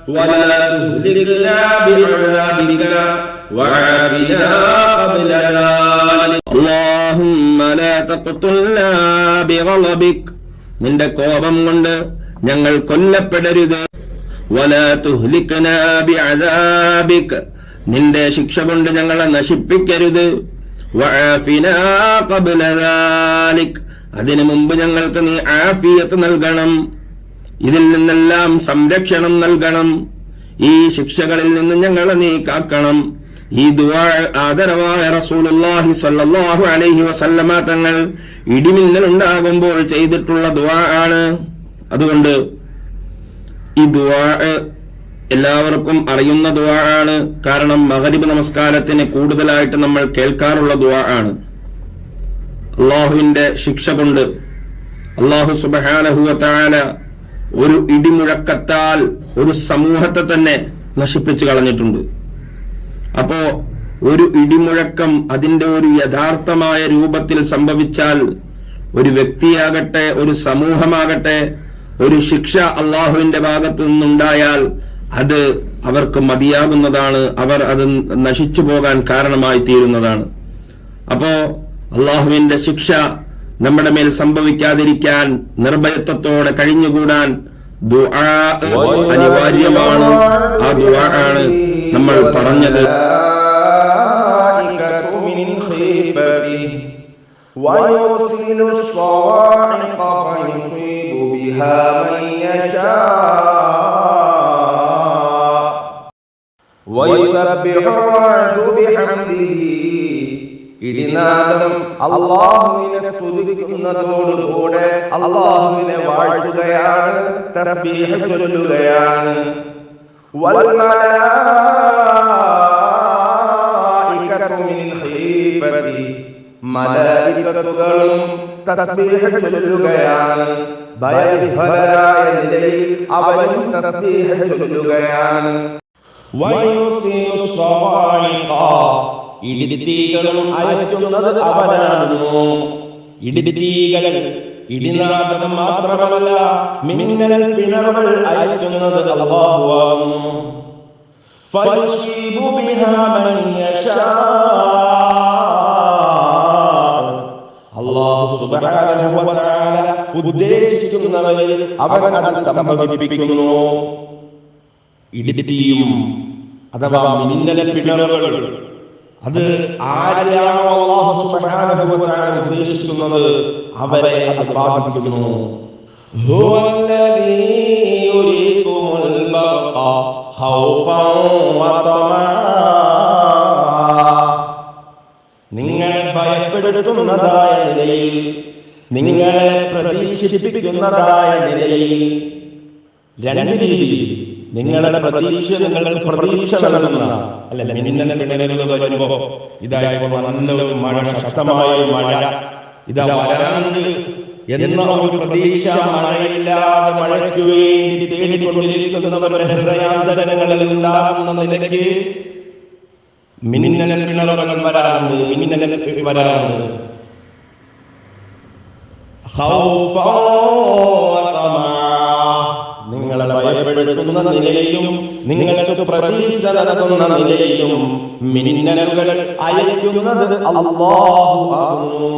ولا تهلكنا بعذابك وعافنا قبل ذلك اللهم لا تقتلنا بغضبك നിന്റെ കോപം കൊണ്ട് ഞങ്ങൾ കൊല്ലപ്പെടരുത് ولا تهلكنا بعذابك നിന്റെ ശിക്ഷ കൊണ്ട് ഞങ്ങളെ നശിപ്പിക്കരുത് وعافنا قبل ذلك അതിനു മുമ്പ് ഞങ്ങൾക്ക് നീ ആഫിയത്ത് നൽകണം, ഇതിൽ നിന്നെല്ലാം സംരക്ഷണം നൽകണം, ഈ ശിക്ഷകളിൽ നിന്ന് ഞങ്ങളെ നീ കാക്കണം. ഈ ദുആ ആദരവായ റസൂലുള്ളാഹി സ്വല്ലല്ലാഹു അലൈഹി വസല്ലമ തങ്ങൾ ഇടിമിന്നൽ ഉണ്ടാകുമ്പോൾ ചെയ്തിട്ടുള്ള ദുആ ആണ്. അതുകൊണ്ട് ഈ ദുആ എല്ലാവർക്കും അറിയുന്ന ദുആ ആണ്. കാരണം മഗ്രിബ് നമസ്കാരത്തിന് കൂടുതലായിട്ട് നമ്മൾ കേൾക്കാറുള്ള ദുആ ആണ്. അല്ലാഹുവിന്റെ ശിക്ഷ കൊണ്ട് അല്ലാഹു സുബ്ഹാനഹു വ തആല ഒരു ഇടിമുഴക്കത്താൽ ഒരു സമൂഹത്തെ തന്നെ നശിപ്പിച്ചു കളഞ്ഞിട്ടുണ്ട്. അപ്പോ ഒരു ഇടിമുഴക്കം അതിന്റെ ഒരു യഥാർത്ഥമായ രൂപത്തിൽ സംഭവിച്ചാൽ ഒരു വ്യക്തിയാകട്ടെ ഒരു സമൂഹമാകട്ടെ ഒരു ശിക്ഷ അല്ലാഹുവിന്റെ ഭാഗത്തു നിന്നുണ്ടായാൽ അത് അവർക്ക് മതിയാകുന്നതാണ്, അവർ അത് നശിച്ചു പോകാൻ കാരണമായി തീരുന്നതാണ്. അപ്പോ അല്ലാഹുവിന്റെ ശിക്ഷ നമ്മുടെ മേൽ സംഭവിക്കാതിരിക്കാൻ നിർഭയത്വത്തോടെ കഴിഞ്ഞുകൂടാൻ ദുആ അനിവാര്യമാണ്. ആ ദുആ ആണ് നമ്മൾ പറഞ്ഞത്. ഇടിനാദം അല്ലാഹുവിനെ സ്തുതിക്കുന്നതോടുകൂടെ അല്ലാഹുവിനെ വാഴ്ത്തുകയാണ്, തസ്ബീഹ് ചൊല്ലുകയാണ്. വൽ മലായികതു മിൻ ഖീഫതി മലായികത്തുകളും തസ്ബീഹ് ചൊല്ലുകയാണ്. ഭയവിഹ്വലരായ നിലയിൽ അവരും തസ്ബീഹ് ചൊല്ലുകയാണ്. വയുസിനു സ്വാഇഖ ഇടിതീകളും അയക്കുന്നത് അവനാകുന്നു. ഇടിതീകൾ ഇടിനാദം മാത്രമല്ല, മിന്നൽ പിണറുകൾ അയക്കുന്നത് അല്ലാഹുവാകുന്നു. ഫയശീബു ബിഹാ മൻ യശാ അല്ലാഹു സുബ്ഹാനഹു വ തആല ഉദ്ദേശിക്കുന്നവരിൽ അവൻ അത് സംഭവിപ്പിക്കുന്നു. ഇടിതീയും അഥവാ മിന്നൽ പിണറുകൾ അത് ആരെയാണോ അല്ലാഹു സുബ്ഹാനഹു വ തആല ഉദ്ദേശിക്കുന്നത് അവരെ അത് ബാധിക്കുന്നു. ഹുവല്ലദീ യുരീകുമുൽ ബർഖ ഖൗഫൻ വ തമഅ നിങ്ങളെ ഭയപ്പെടുത്തുന്നതായ നിലയിൽ, നിങ്ങളെ പ്രതീക്ഷിപ്പിക്കുന്നതായ നിലയിൽ, രണ്ട് രീതിയിൽ നിങ്ങളുടെ പ്രതീക്ഷ നിങ്ങൾക്ക് പ്രതീക്ഷ നൽകുന്ന അല്ല മിന്നൽ പിണറുകൾ വരുമ്പോ ഇതായപ്പോ നല്ലൊരു മഴ, ശക്തമായ മഴ ഇതാ വരാനുണ്ട് എന്ന ഒരു പ്രതീക്ഷ, മഴയില്ലാതെ മഴയ്ക്ക് വേണ്ടി തേടിക്കൊണ്ടിരിക്കുന്നവരുടെ ഹൃദയാന്തരങ്ങളിൽ ഉണ്ടാകുന്ന നിലയ്ക്ക് മിന്നൽ പിണറുകൾ വരാറുണ്ട്. മിന്നൽ വരാറുണ്ട്. നിങ്ങളെ ഭയപ്പെടുത്തുന്ന നിലയിലും നിങ്ങൾക്ക് പ്രതീക്ഷ നൽകുന്ന നിലയിലും മിന്നലുകൾ അയക്കുന്നത് അല്ലാഹു ആകുന്നു.